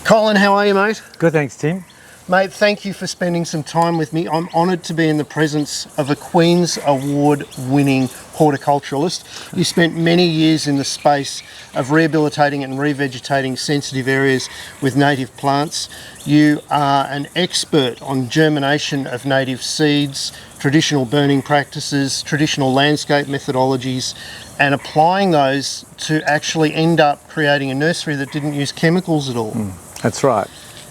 Colin, how are you, mate? Good, thanks, Tim. Mate, thank you for spending some time with me. I'm honoured to be in the presence of a Queen's Award-winning horticulturalist. You spent many years in the space of rehabilitating and revegetating sensitive areas with native plants. You are an expert on germination of native seeds, traditional burning practices, traditional landscape methodologies, and applying those to actually end up creating a nursery that didn't use chemicals at all. That's right.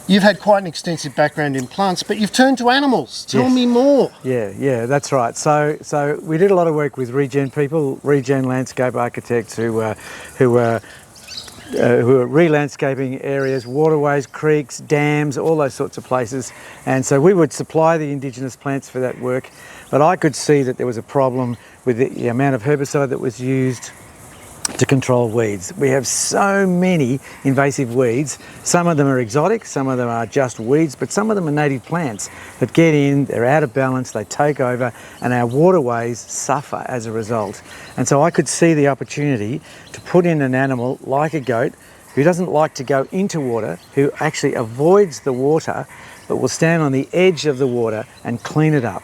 You've had quite an extensive background in plants, but you've turned to animals. Tell Yes. me more. Yeah, that's right. So we did a lot of work with regen people, regen landscape architects who were re-landscaping areas, waterways, creeks, dams, all those sorts of places. And so we would supply the indigenous plants for that work. But I could see that there was a problem with the amount of herbicide that was used to control weeds. We have so many invasive weeds. Some of them are exotic, some of them are just weeds, but some of them are native plants that get in, they're out of balance, they take over, and our waterways suffer as a result. And so I could see the opportunity to put in an animal like a goat who doesn't like to go into water, who actually avoids the water, but will stand on the edge of the water and clean it up.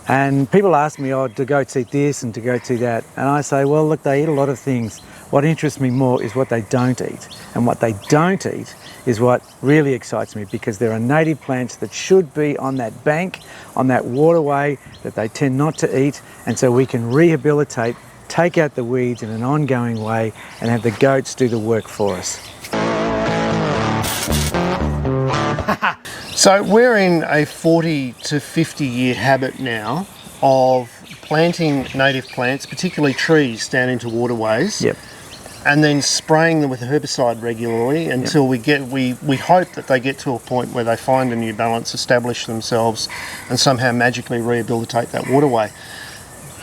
And people ask me, oh, do goats eat this and do goats eat that? And I say, well, look, they eat a lot of things. What interests me more is what they don't eat. And what they don't eat is what really excites me, because there are native plants that should be on that bank, on that waterway, that they tend not to eat. And so we can rehabilitate, take out the weeds in an ongoing way, and have the goats do the work for us. So we're in a 40 to 50 year habit now of planting native plants, particularly trees, down into waterways. Yep. And then spraying them with herbicide regularly until we hope that they get to a point where they find a new balance, establish themselves, and somehow magically rehabilitate that waterway.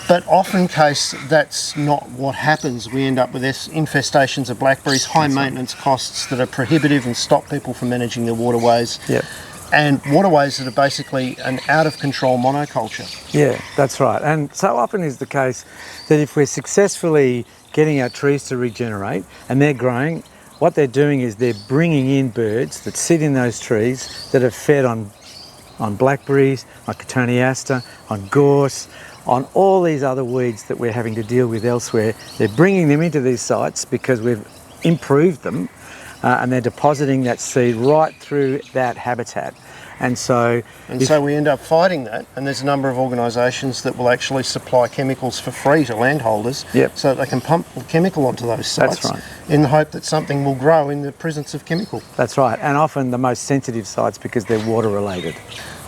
But often case, that's not what happens. We end up with infestations of blackberries, high maintenance costs that are prohibitive and stop people from managing their waterways. Yep. And waterways that are basically an out-of-control monoculture. Yeah, that's right. And so often is the case that if we're successfully getting our trees to regenerate and they're growing, what they're doing is they're bringing in birds that sit in those trees that are fed on blackberries, on cotoneaster, on gorse, on all these other weeds that we're having to deal with elsewhere. They're bringing them into these sites because we've improved them, and they're depositing that seed right through that habitat. And so we end up fighting that, and there's a number of organisations that will actually supply chemicals for free to landholders, so that they can pump chemical onto those sites. That's right. In the hope that something will grow in the presence of chemical. That's right, and often the most sensitive sites because they're water related.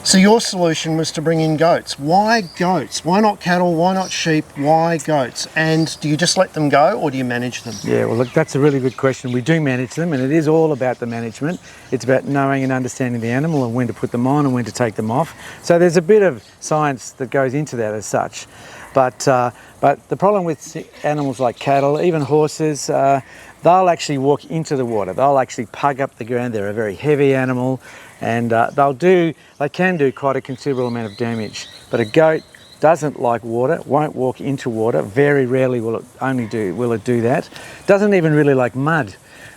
So your solution was to bring in goats. Why goats? Why not cattle? Why not sheep? Why goats? And do you just let them go, or do you manage them? Yeah, well, look, that's a really good question. We do manage them, and it is all about the management. It's about knowing and understanding the animal and when to put them on and when to take them off. So there's a bit of science that goes into that as such. But the problem with animals like cattle, even horses, they'll actually walk into the water. They'll actually pug up the ground. They're a very heavy animal, and they can do quite a considerable amount of damage. But a goat doesn't like water, won't walk into water. Very rarely will it do that. Doesn't even really like mud,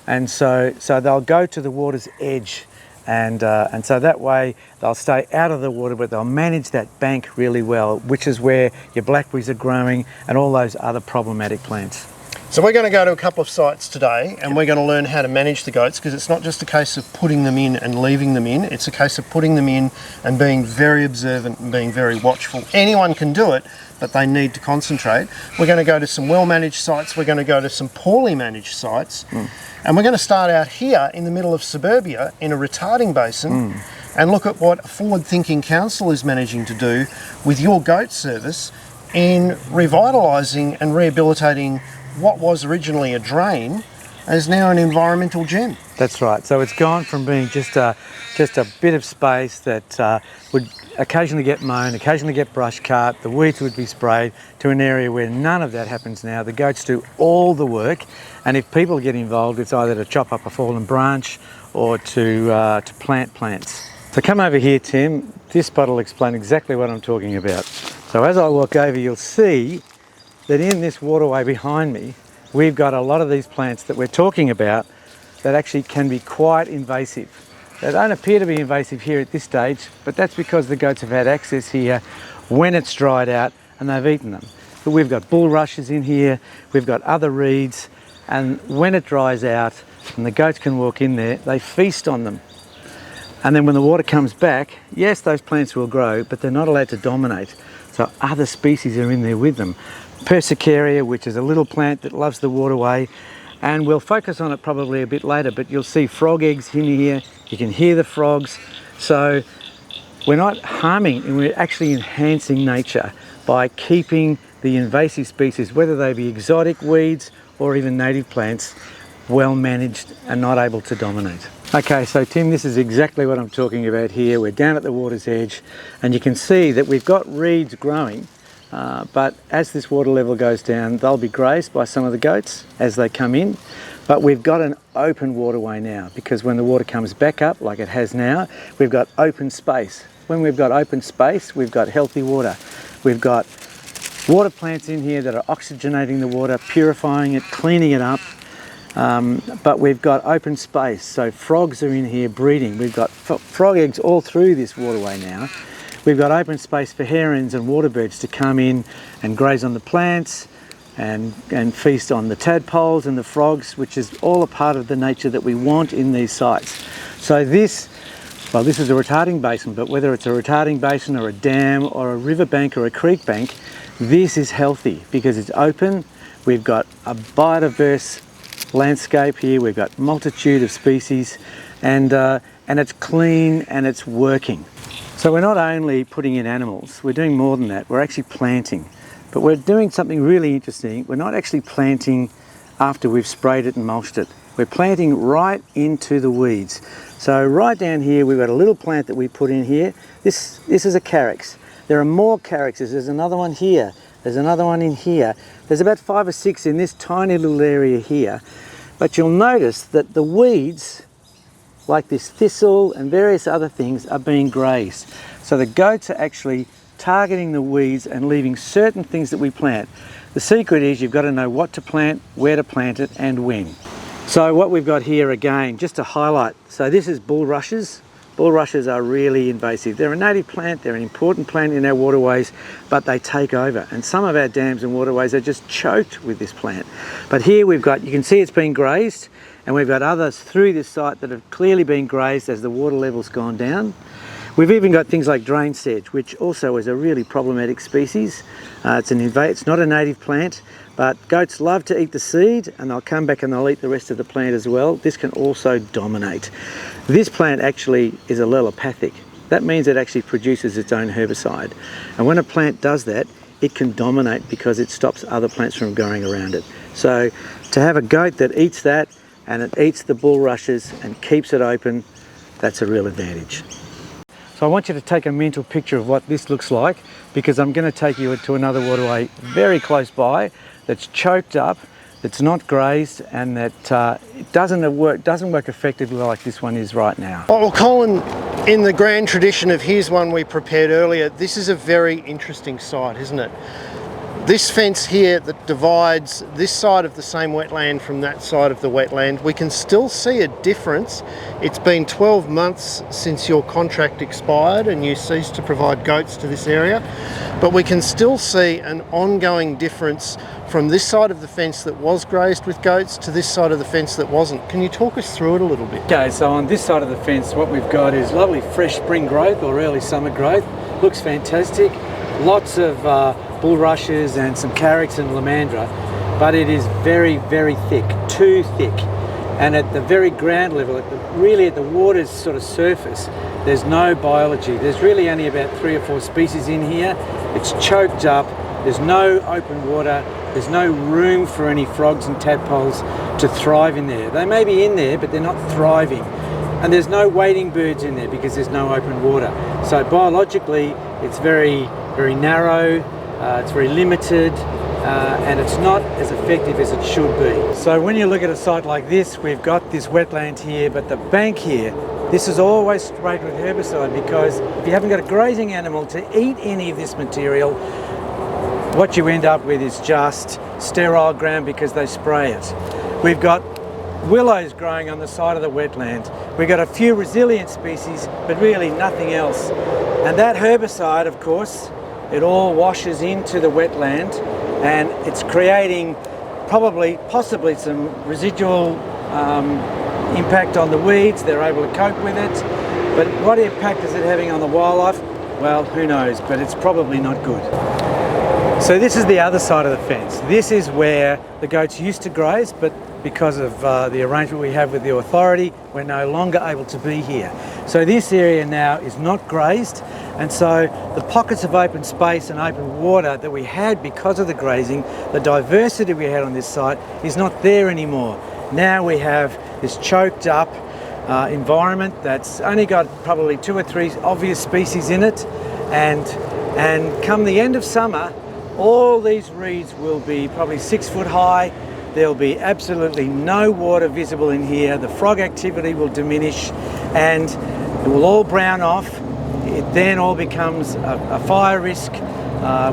and so they'll go to the water's edge. And so that way they'll stay out of the water, but they'll manage that bank really well, which is where your blackberries are growing and all those other problematic plants. So we're going to go to a couple of sites today, and we're going to learn how to manage the goats, because it's not just a case of putting them in and leaving them in. It's a case of putting them in and being very observant and being very watchful. Anyone can do it, but they need to concentrate. We're going to go to some well-managed sites. We're going to go to some poorly managed sites. And we're going to start out here in the middle of suburbia in a retarding basin and look at what a forward-thinking council is managing to do with your goat service in revitalising and rehabilitating what was originally a drain is now an environmental gem. That's right. So it's gone from being just a bit of space that would occasionally get mown, occasionally get brush cut, the weeds would be sprayed, to an area where none of that happens now. The goats do all the work, and if people get involved, it's either to chop up a fallen branch or to plant plants. So come over here, Tim. This spot will explain exactly what I'm talking about. So as I walk over, you'll see that in this waterway behind me, we've got a lot of these plants that we're talking about that actually can be quite invasive. They don't appear to be invasive here at this stage, but that's because the goats have had access here when it's dried out and they've eaten them. But we've got bulrushes in here, we've got other reeds, and when it dries out and the goats can walk in there, they feast on them. And then when the water comes back, yes, those plants will grow, but they're not allowed to dominate. So other species are in there with them. Persicaria, which is a little plant that loves the waterway, and we'll focus on it probably a bit later, but you'll see frog eggs in here, you can hear the frogs. So we're not harming, and we're actually enhancing nature by keeping the invasive species, whether they be exotic weeds or even native plants, well managed and not able to dominate. Okay, so Tim, this is exactly what I'm talking about here. We're down at the water's edge, and you can see that we've got reeds growing, but as this water level goes down, they'll be grazed by some of the goats as they come in. But we've got an open waterway now, because when the water comes back up, like it has now, we've got open space. When we've got open space, we've got healthy water. We've got water plants in here that are oxygenating the water, purifying it, cleaning it up. But we've got open space, so frogs are in here breeding. We've got frog eggs all through this waterway now. We've got open space for herons and waterbirds to come in and graze on the plants and feast on the tadpoles and the frogs, which is all a part of the nature that we want in these sites. So this is a retarding basin, but whether it's a retarding basin or a dam or a riverbank or a creek bank, this is healthy because it's open. We've got a biodiverse landscape here. We've got multitude of species, and it's clean and it's working. So we're not only putting in animals, we're doing more than that. We're actually planting, but we're doing something really interesting. We're not actually planting after we've sprayed it and mulched it. We're planting right into the weeds. So right down here, we've got a little plant that we put in here. This is a carex. There are more carexes. There's another one here. There's another one in here. There's about 5 or 6 in this tiny little area here. But you'll notice that the weeds, like this thistle and various other things, are being grazed. So the goats are actually targeting the weeds and leaving certain things that we plant. The secret is you've got to know what to plant, where to plant it, and when. So what we've got here again, just to highlight, so this is bulrushes. Bulrushes are really invasive. They're a native plant, they're an important plant in our waterways, but they take over. And some of our dams and waterways are just choked with this plant. But here we've got, you can see it's been grazed, and we've got others through this site that have clearly been grazed as the water level's gone down. We've even got things like drain sedge, which also is a really problematic species. It's not a native plant, but goats love to eat the seed, and they'll come back and they'll eat the rest of the plant as well. This can also dominate. This plant actually is allelopathic. That means it actually produces its own herbicide. And when a plant does that, it can dominate because it stops other plants from growing around it. So to have a goat that eats that, and it eats the bulrushes and keeps it open, that's a real advantage. So I want you to take a mental picture of what this looks like, because I'm going to take you to another waterway very close by that's choked up, that's not grazed, and that it doesn't work effectively like this one is right now. Well, Colin, in the grand tradition of here's one we prepared earlier, this is a very interesting site, isn't it? This fence here that divides this side of the same wetland from that side of the wetland, we can still see a difference. It's been 12 months since your contract expired and you ceased to provide goats to this area, but we can still see an ongoing difference from this side of the fence that was grazed with goats to this side of the fence that wasn't. Can you talk us through it a little bit? Okay, so on this side of the fence, what we've got is lovely fresh spring growth or early summer growth. Looks fantastic. Lots of bulrushes and some carex and lomandra, but it is very, very thick, too thick. And at the very ground level, really at the water's sort of surface, there's no biology. There's really only about 3 or 4 species in here. It's choked up. There's no open water. There's no room for any frogs and tadpoles to thrive in there. They may be in there, but they're not thriving. And there's no wading birds in there because there's no open water. So biologically, it's very, very narrow. It's very limited, and it's not as effective as it should be. So when you look at a site like this, we've got this wetland here, but the bank here, this is always sprayed with herbicide, because if you haven't got a grazing animal to eat any of this material, what you end up with is just sterile ground because they spray it. We've got willows growing on the side of the wetland. We've got a few resilient species, but really nothing else. And that herbicide, of course, it all washes into the wetland, and it's creating possibly some residual impact on the weeds. They're able to cope with it. But what impact is it having on the wildlife? Well, who knows, but it's probably not good. So this is the other side of the fence. This is where the goats used to graze, but because of the arrangement we have with the authority, we're no longer able to be here. So this area now is not grazed, and so the pockets of open space and open water that we had because of the grazing, the diversity we had on this site, is not there anymore. Now we have this choked up environment that's only got probably 2 or 3 obvious species in it, and come the end of summer, all these reeds will be probably 6 foot high. There'll be absolutely no water visible in here. The frog activity will diminish and it will all brown off. It then all becomes a fire risk.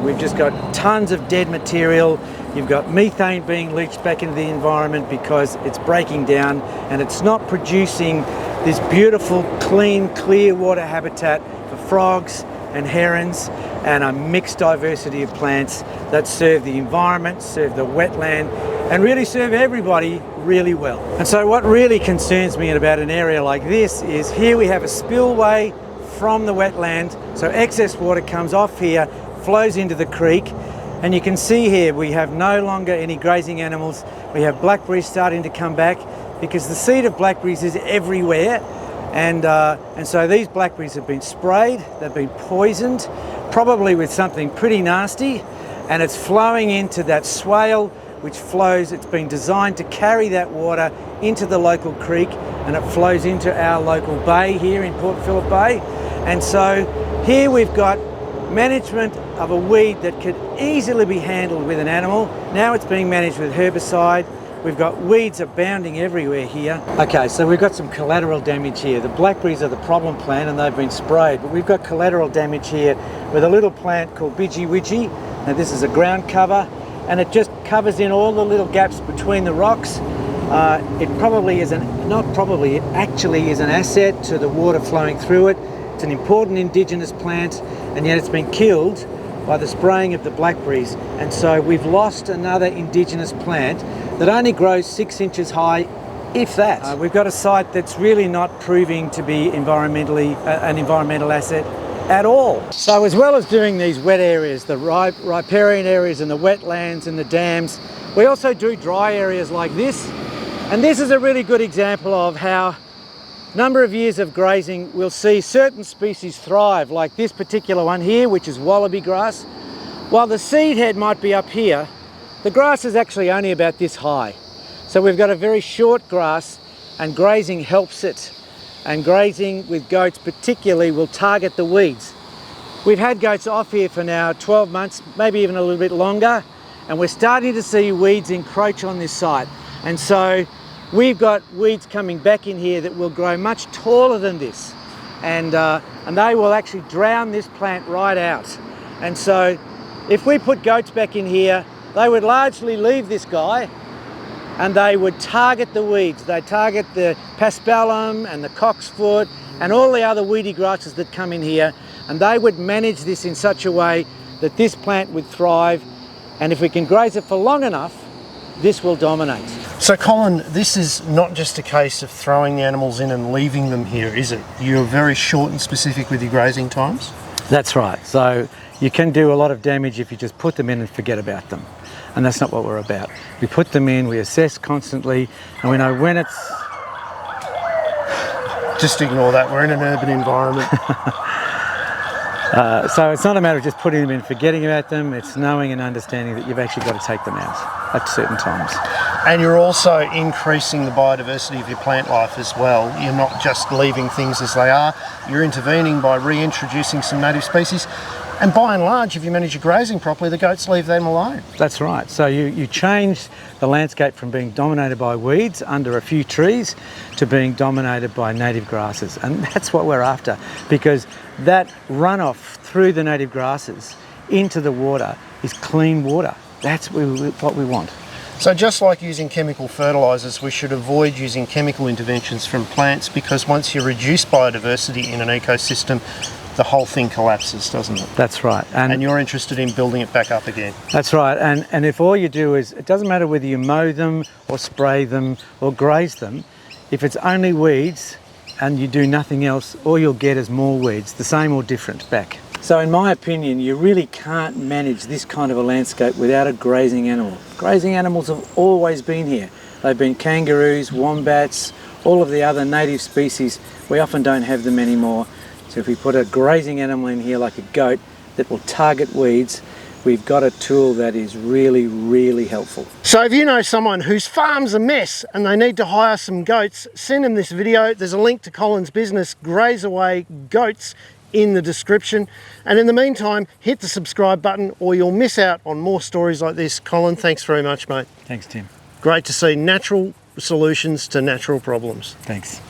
We've just got tons of dead material. You've got methane being leached back into the environment because it's breaking down and it's not producing this beautiful, clean, clear water habitat for frogs and herons and a mixed diversity of plants that serve the environment, serve the wetland, and really serve everybody really well. And so what really concerns me about an area like this is here we have a spillway from the wetland, so excess water comes off here, flows into the creek, and you can see here we have no longer any grazing animals. We have blackberries starting to come back because the seed of blackberries is everywhere, and so these blackberries have been sprayed, they've been poisoned, probably with something pretty nasty, and it's flowing into that swale which flows. It's been designed to carry that water into the local creek, and it flows into our local bay here in Port Phillip Bay. And so here we've got management of a weed that could easily be handled with an animal. Now it's being managed with herbicide. We've got weeds abounding everywhere here. Okay, so we've got some collateral damage here. The blackberries are the problem plant and they've been sprayed, but we've got collateral damage here with a little plant called Bidgie Widgie. Now this is a ground cover, and it just covers in all the little gaps between the rocks. It actually is an asset to the water flowing through it. It's an important indigenous plant, and yet it's been killed by the spraying of the blackberries. And so we've lost another indigenous plant that only grows 6 inches high, if that. We've got a site that's really not proving to be environmentally an environmental asset at all. So as well as doing these wet areas, the riparian areas and the wetlands and the dams, we also do dry areas like this. And this is a really good example of how a number of years of grazing will see certain species thrive, like this particular one here, which is wallaby grass. While the seed head might be up here, the grass is actually only about this high. So we've got a very short grass, and grazing helps it. And grazing with goats particularly will target the weeds. We've had goats off here for now 12 months, maybe even a little bit longer, and we're starting to see weeds encroach on this site. And so we've got weeds coming back in here that will grow much taller than this, and they will actually drown this plant right out. And so if we put goats back in here, they would largely leave this guy and they would target the weeds. They target the paspalum and the cocksfoot and all the other weedy grasses that come in here, and they would manage this in such a way that this plant would thrive, and if we can graze it for long enough, this will dominate. So Colin, this is not just a case of throwing the animals in and leaving them here, is it? You're very short and specific with your grazing times? That's right. So you can do a lot of damage if you just put them in and forget about them. And that's not what we're about. We put them in, we assess constantly, and we know when it's... Just ignore that, we're in an urban environment. So it's not a matter of just putting them in, forgetting about them, it's knowing and understanding that you've actually got to take them out at certain times. And you're also increasing the biodiversity of your plant life as well. You're not just leaving things as they are, you're intervening by reintroducing some native species. And by and large, if you manage your grazing properly, the goats leave them alone. That's right. So you change the landscape from being dominated by weeds under a few trees to being dominated by native grasses. And that's what we're after, because that runoff through the native grasses into the water is clean water. That's what we want. So just like using chemical fertilisers, we should avoid using chemical interventions from plants, because once you reduce biodiversity in an ecosystem, the whole thing collapses, doesn't it? That's right. And you're interested in building it back up again. That's right. And if all you do is, it doesn't matter whether you mow them or spray them or graze them, if it's only weeds and you do nothing else, all you'll get is more weeds, the same or different, back. So in my opinion, you really can't manage this kind of a landscape without a grazing animal. Grazing animals have always been here. They've been kangaroos, wombats, all of the other native species. We often don't have them anymore. So if we put a grazing animal in here like a goat that will target weeds, we've got a tool that is really, really helpful. So if you know someone whose farm's a mess and they need to hire some goats, send them this video. There's a link to Colin's business, Grazaway Goats, in the description. And in the meantime, hit the subscribe button or you'll miss out on more stories like this. Colin, thanks very much, mate. Thanks, Tim. Great to see natural solutions to natural problems. Thanks.